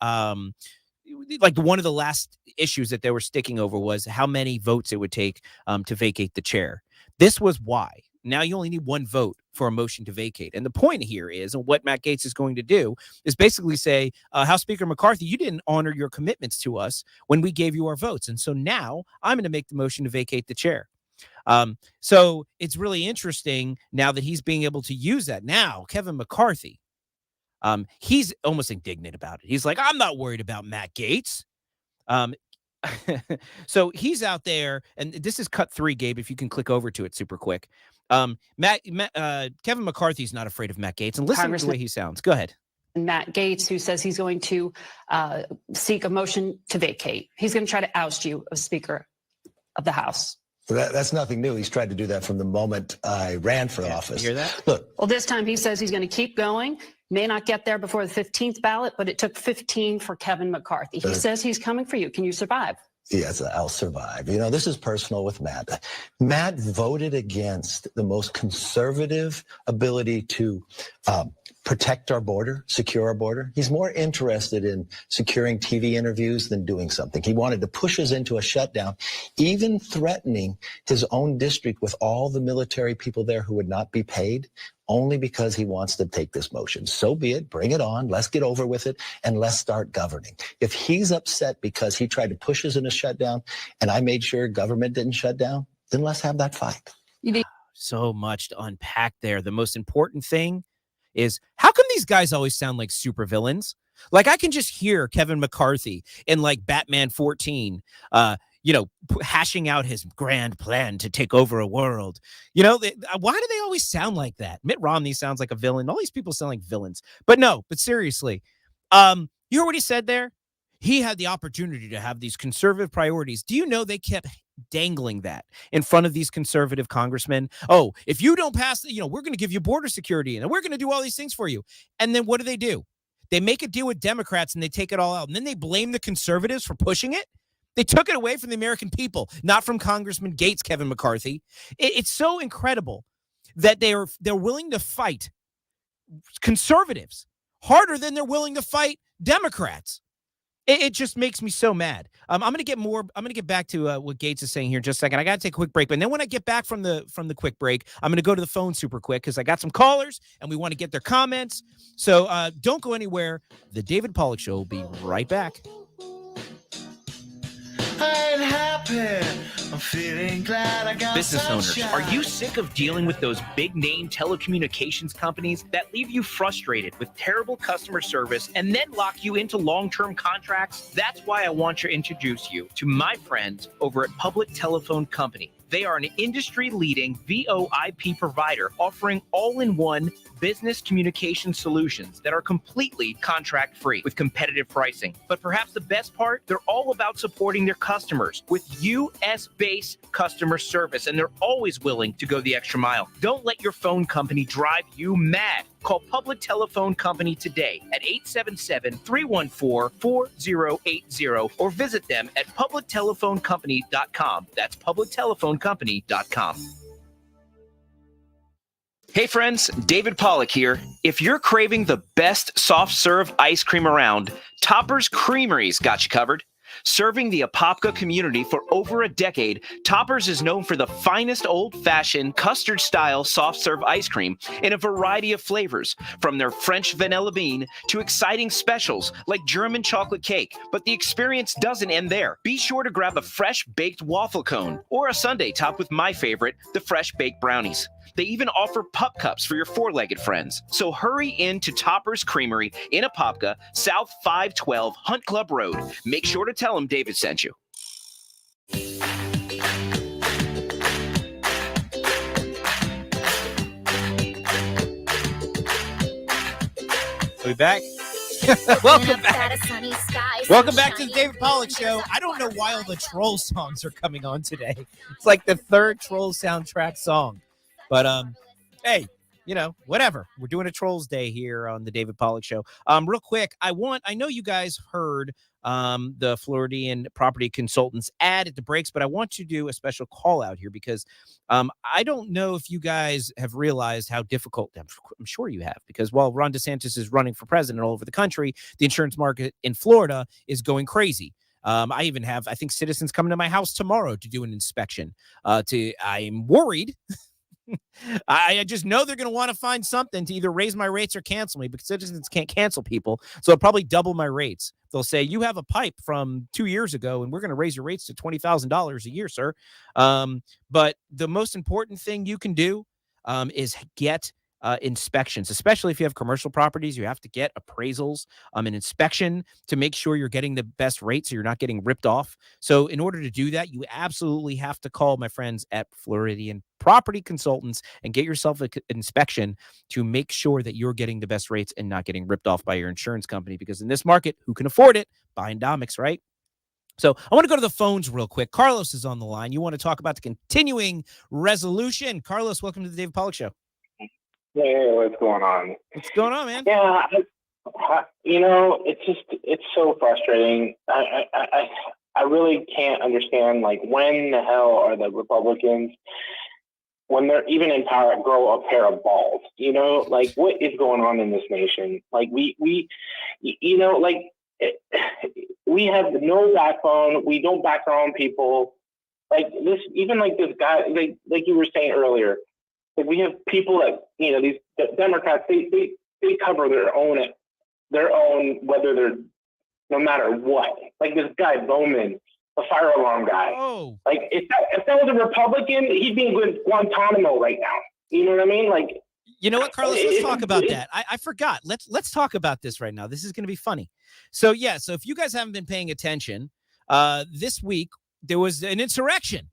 like one of the last issues that they were sticking over was how many votes it would take to vacate the chair. This was why. Now you only need one vote for a motion to vacate. And the point here is, and what Matt Gaetz is going to do is basically say, House Speaker McCarthy, you didn't honor your commitments to us when we gave you our votes. And so now I'm going to make the motion to vacate the chair. So it's really interesting now that he's being able to use that. Now, Kevin McCarthy, he's almost indignant about it. He's like, I'm not worried about Matt Gaetz. So he's out there, and this is cut 3, Gabe, if you can click over to it super quick. Kevin McCarthy's not afraid of Matt Gaetz, and listen to the way he sounds. Go ahead. Matt Gaetz, who says he's going to seek a motion to vacate. He's going to try to oust you as Speaker of the House. That's nothing new. He's tried to do that from the moment I ran for office. You hear that? Look. Well, this time he says he's going to keep going. May not get there before the 15th ballot, but it took 15 for Kevin McCarthy. He says he's coming for you. Can you survive? Yes, I'll survive. You know, this is personal with Matt. Matt voted against the most conservative ability to protect our border, secure our border. He's more interested in securing TV interviews than doing something. He wanted to push us into a shutdown, even threatening his own district with all the military people there who would not be paid, only because he wants to take this motion. So be it. Bring it on. Let's get over with it, and let's start governing. If he's upset because he tried to push us in a shutdown and I made sure government didn't shut down, then let's have that fight. So much to unpack there. The most important thing is, how come these guys always sound like supervillains? Like, I can just hear Kevin McCarthy in like Batman 14, hashing out his grand plan to take over a world. Why do they always sound like that? Mitt Romney sounds like a villain. All these people sound like villains. But seriously, you heard what he said there? He had the opportunity to have these conservative priorities. Do you know they kept dangling that in front of these conservative congressmen? Oh, if you don't pass, we're going to give you border security and we're going to do all these things for you. And then what do? They make a deal with Democrats and they take it all out. And then they blame the conservatives for pushing it. They took it away from the American people, not from Congressman Gaetz, Kevin McCarthy. It's so incredible that they're willing to fight conservatives harder than they're willing to fight Democrats. It just makes me so mad. I'm going to get back to what Gates is saying here in just a second. I got to take a quick break. But then when I get back from the quick break, I'm going to go to the phone super quick because I got some callers and we want to get their comments. So don't go anywhere. The David Pollack Show will be right back. I ain't happy. I'm feeling glad I got Business sunshine. owners, are you sick of dealing with those big name telecommunications companies that leave you frustrated with terrible customer service and then lock you into long-term contracts? That's why I want to introduce you to my friends over at Public Telephone Company. They are an industry-leading VoIP provider offering all-in-one business communication solutions that are completely contract-free with competitive pricing. But perhaps the best part, they're all about supporting their customers with U.S.-based customer service, and they're always willing to go the extra mile. Don't let your phone company drive you mad. Call Public Telephone Company today at 877-314-4080 or visit them at publictelephonecompany.com. That's publictelephonecompany.com. Hey friends, David Pollack here. If you're craving the best soft serve ice cream around, Topper's Creamery's got you covered. Serving the Apopka community for over a decade, Topper's is known for the finest old-fashioned custard-style soft-serve ice cream in a variety of flavors, from their French vanilla bean to exciting specials like German chocolate cake. But the experience doesn't end there. Be sure to grab a fresh baked waffle cone or a sundae topped with my favorite, the fresh baked brownies. They even offer pup cups for your four-legged friends. So hurry in to Topper's Creamery in Apopka, South 512 Hunt Club Road. Make sure to tell them David sent you. Are we back? Welcome back. Welcome back to the David Pollack Show. I don't know why all the troll songs are coming on today. It's like the third troll soundtrack song. But hey, you know, whatever. We're doing a Trolls Day here on the David Pollack Show. Real quick, I know you guys heard the Floridian property consultants ad at the breaks, but I want to do a special call out here because I don't know if you guys have realized how difficult, I'm sure you have, because while Ron DeSantis is running for president all over the country, the insurance market in Florida is going crazy. I even have, I think, citizens coming to my house tomorrow to do an inspection. I'm worried. I just know they're going to want to find something to either raise my rates or cancel me, because citizens can't cancel people. So they'll probably double my rates. They'll say, you have a pipe from 2 years ago and we're going to raise your rates to $20,000 a year, sir. But the most important thing you can do is get inspections, especially if you have commercial properties. You have to get appraisals, an inspection to make sure you're getting the best rates so you're not getting ripped off. So in order to do that, you absolutely have to call my friends at Floridian Property Consultants and get yourself an inspection to make sure that you're getting the best rates and not getting ripped off by your insurance company. Because in this market, who can afford it? Bindomics, right? So I want to go to the phones real quick. Carlos is on the line. You want to talk about the continuing resolution. Carlos, welcome to the David Pollack Show. Hey, what's going on? What's going on, man? Yeah, it's so frustrating. I really can't understand, like, when the hell are the Republicans, when they're even in power, grow a pair of balls? You know, like, what is going on in this nation? Like, we have no backbone. We don't back our own people. Like this, even like this guy, like you were saying earlier. Like we have people that, you know, these Democrats, they cover their own, whether they're, no matter what. Like this guy Bowman, the fire alarm guy. Oh. Like if that was a Republican, he'd be in Guantanamo right now. You know what I mean? Like, you know what, Carlos? Let's talk about that. I forgot. Let's talk about this right now. This is going to be funny. So yeah. So if you guys haven't been paying attention, this week there was an insurrection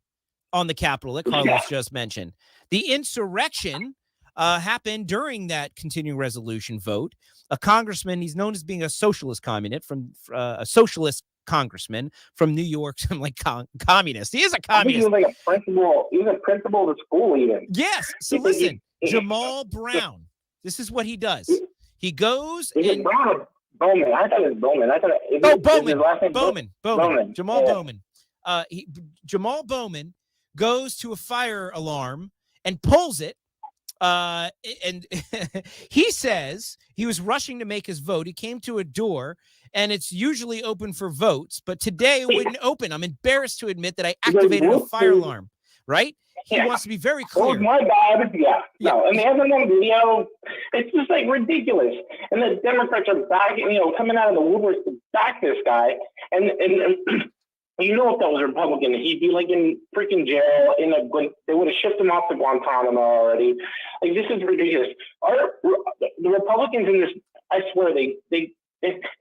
on the Capitol that Carlos just mentioned. The insurrection happened during that continuing resolution vote. A congressman, he's known as being a socialist communist from a socialist congressman from New York. I'm like communist. He is a communist. He was like a principal. He was a principal of the school even. Yes. So listen, Jamal Brown. This is what he does. He goes and Bowman. I thought it was Bowman. Bowman. Jamal Bowman. Jamal Bowman goes to a fire alarm and pulls it And he says he was rushing to make his vote. He came to a door, and it's usually open for votes, but today it wouldn't open. I'm embarrassed to admit that I activated a fire alarm, right? He wants to be very clear. Oh my God! Yeah, no, and they have them on video. It's just like ridiculous. And the Democrats are back, coming out of the woodwork to back this guy. And you know, if that was a Republican, he'd be like in freaking jail. They would have shipped him off to Guantanamo already. Like, this is ridiculous. The Republicans in this, I swear, they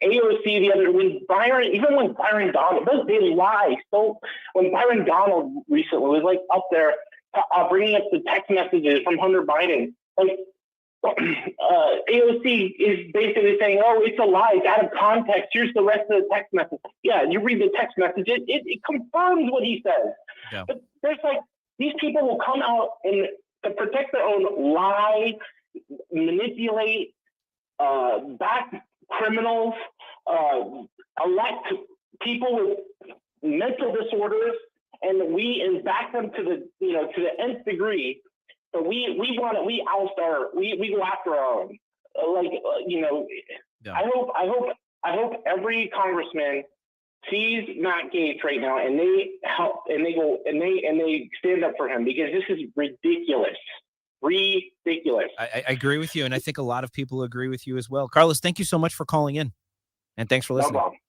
AOC the other when Byron Donald, they lie. So when Byron Donald recently was like up there bringing up the text messages from Hunter Biden, like AOC is basically saying, "Oh, it's a lie. It's out of context. Here's the rest of the text message." Yeah, you read the text message, it confirms what he says. Yeah. But there's like these people will come out and to protect their own lie, manipulate, back criminals, elect people with mental disorders, and back them to the nth degree. So we go after our own. Yeah. I hope every congressman sees Matt Gaetz right now, and they help, and they stand up for him, because this is ridiculous. Ridiculous. I agree with you, and I think a lot of people agree with you as well. Carlos, thank you so much for calling in, and thanks for listening. No problem.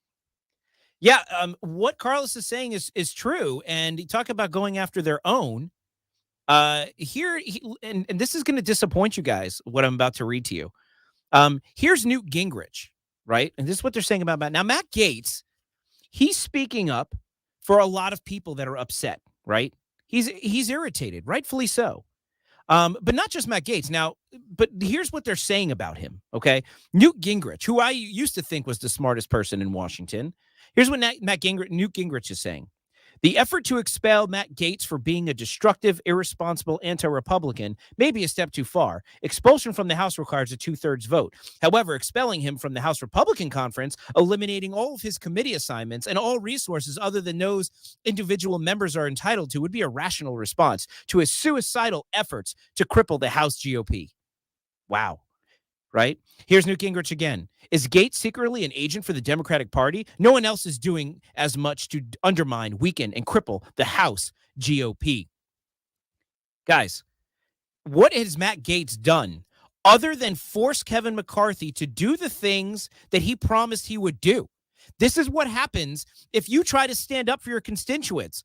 Yeah, what Carlos is saying is true, and you talk about going after their own. And this is going to disappoint you guys, what I'm about to read to you. Here's Newt Gingrich, right? And this is what they're saying about Matt. Now, Matt Gaetz, he's speaking up for a lot of people that are upset, right? He's irritated, rightfully so. But not just Matt Gaetz. Now, but here's what they're saying about him, okay? Newt Gingrich, who I used to think was the smartest person in Washington. Here's what Newt Gingrich is saying. The effort to expel Matt Gaetz for being a destructive, irresponsible anti-Republican may be a step too far. Expulsion from the House requires a 2/3 vote. However, expelling him from the House Republican Conference, eliminating all of his committee assignments and all resources other than those individual members are entitled to, would be a rational response to his suicidal efforts to cripple the House GOP. Wow. Right? Here's Newt Gingrich again. Is Gaetz secretly an agent for the Democratic Party? No one else is doing as much to undermine, weaken, and cripple the House GOP. Guys, what has Matt Gaetz done other than force Kevin McCarthy to do the things that he promised he would do? This is what happens if you try to stand up for your constituents.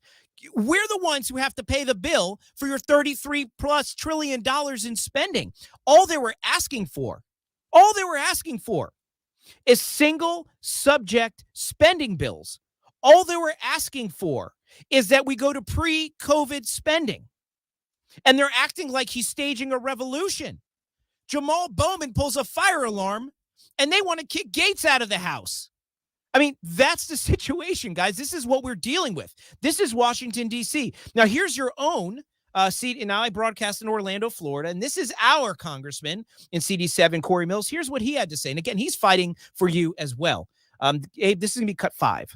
We're the ones who have to pay the bill for your $33+ trillion in spending. All they were asking for is single subject spending bills. All they were asking for is that we go to pre-COVID spending. And they're acting like he's staging a revolution. Jamal Bowman pulls a fire alarm and they want to kick Gaetz out of the House. I mean, that's the situation, guys. This is what we're dealing with. This is Washington, D.C. Now, here's your own seat. And now I broadcast in Orlando, Florida. And this is our congressman in CD7, Cory Mills. Here's what he had to say. And again, he's fighting for you as well. Abe, this is going to be cut 5.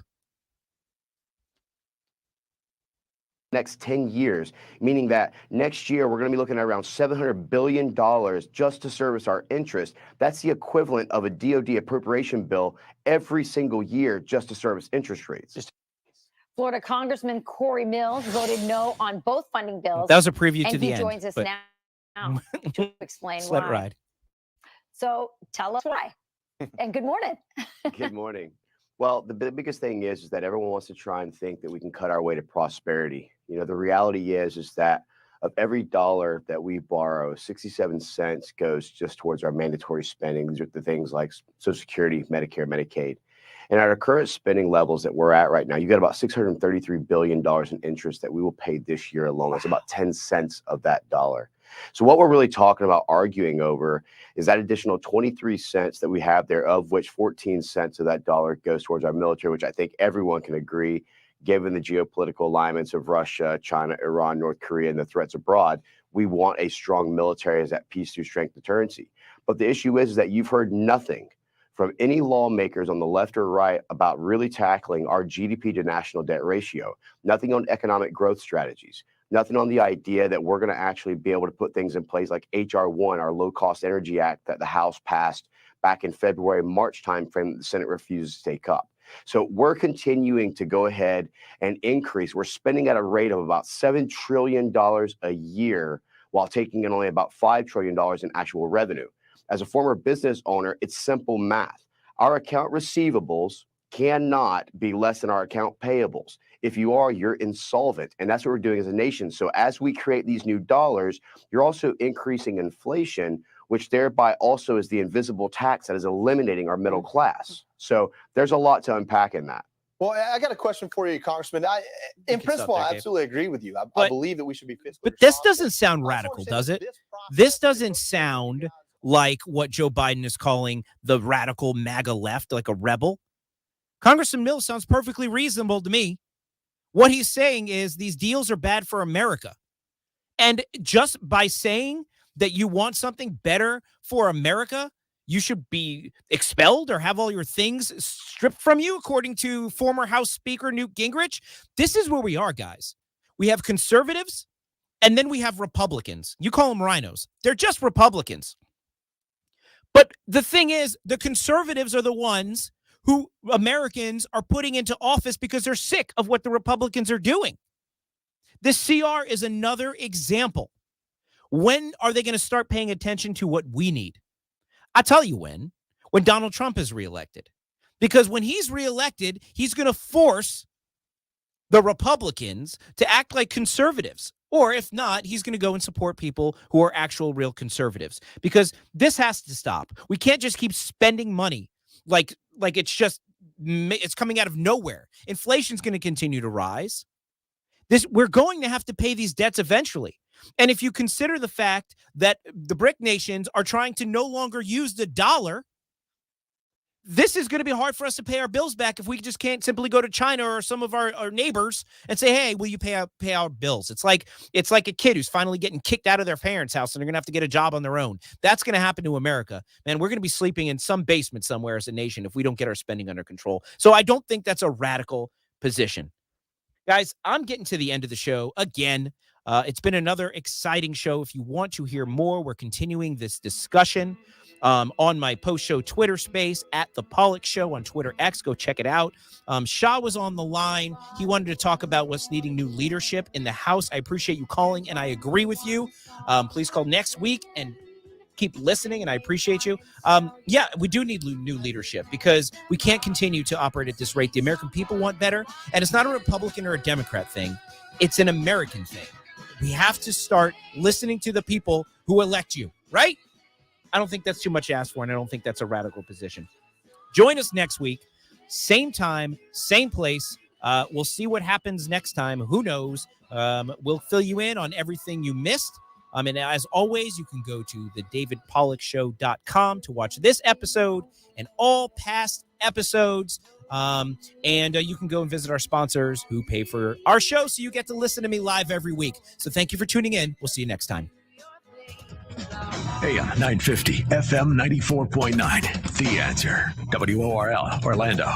Next 10 years, meaning that next year we're going to be looking at around $700 billion just to service our interest. That's the equivalent of a DOD appropriation bill every single year just to service interest rates. Florida Congressman Cory Mills voted no on both funding bills. That was a preview to the end. And he joins us now to explain Just why. let it ride. So tell us why. And good morning. Good morning. Well, the biggest thing is that everyone wants to try and think that we can cut our way to prosperity. You know, the reality is that of every dollar that we borrow, 67 cents goes just towards our mandatory spending. These are the things like Social Security, Medicare, Medicaid. And at our current spending levels that we're at right now, you got about $633 billion in interest that we will pay this year alone. That's about 10 cents of that dollar. So what we're really talking about arguing over is that additional 23 cents that we have there, of which 14 cents of that dollar goes towards our military, which I think everyone can agree, given the geopolitical alignments of Russia, China, Iran, North Korea, and the threats abroad, we want a strong military as that peace through strength deterrency. But the issue is that you've heard nothing from any lawmakers on the left or right about really tackling our GDP to national debt ratio, nothing on economic growth strategies, Nothing on the idea that we're going to actually be able to put things in place like HR 1, our Low Cost Energy Act that the House passed back in February, March timeframe that the Senate refuses to take up. So we're continuing to go ahead and increase. We're spending at a rate of about $7 trillion a year while taking in only about $5 trillion in actual revenue. As a former business owner, it's simple math. Our account receivables cannot be less than our account payables. If you are, you're insolvent. And that's what we're doing as a nation. So as we create these new dollars, you're also increasing inflation, which thereby also is the invisible tax that is eliminating our middle class. So there's a lot to unpack in that. Well, I got a question for you, Congressman. In principle, I absolutely agree with you. I believe that we should be fiscally But this doesn't sound radical, does it? This doesn't sound like what Joe Biden is calling the radical MAGA left, like a rebel. Congressman Mills sounds perfectly reasonable to me. What he's saying is these deals are bad for America. And just by saying that you want something better for America, you should be expelled or have all your things stripped from you, according to former House Speaker Newt Gingrich. This is where we are, guys. We have conservatives, and then we have Republicans. You call them rhinos. They're just Republicans. But the thing is, the conservatives are the ones who Americans are putting into office because they're sick of what the Republicans are doing. This CR is another example. When are they going to start paying attention to what we need? I'll tell you when Donald Trump is reelected. Because when he's reelected, he's going to force the Republicans to act like conservatives. Or if not, he's going to go and support people who are actual real conservatives. Because this has to stop. We can't just keep spending money like it's coming out of nowhere. Inflation's going to continue to rise. We're going to have to pay these debts eventually. And if you consider the fact that the BRIC nations are trying to no longer use the dollar, this is going to be hard for us to pay our bills back if we just can't simply go to China or some of our neighbors and say, hey, will you pay our bills? It's like a kid who's finally getting kicked out of their parents' house and they're going to have to get a job on their own. That's going to happen to America. Man, we're going to be sleeping in some basement somewhere as a nation if we don't get our spending under control. So I don't think that's a radical position. Guys, I'm getting to the end of the show again. It's been another exciting show. If you want to hear more, we're continuing this discussion on my post-show Twitter space at The Pollock Show on Twitter X. Go check it out. Shah was on the line. He wanted to talk about what's needing new leadership in the House. I appreciate you calling, and I agree with you. Please call next week and keep listening, and I appreciate you. Yeah, we do need new leadership because we can't continue to operate at this rate. The American people want better, and it's not a Republican or a Democrat thing. It's an American thing. We have to start listening to the people who elect you, right? I don't think that's too much to ask for, and I don't think that's a radical position. Join us next week, same time, same place. We'll see what happens next time. Who knows? We'll fill you in on everything you missed. And as always, you can go to thedavidpollockshow.com to watch this episode and all past episodes. And you can go and visit our sponsors who pay for our show, so you get to listen to me live every week. So thank you for tuning in. We'll see you next time. AM 950, FM 94.9. The Answer. WORL, Orlando.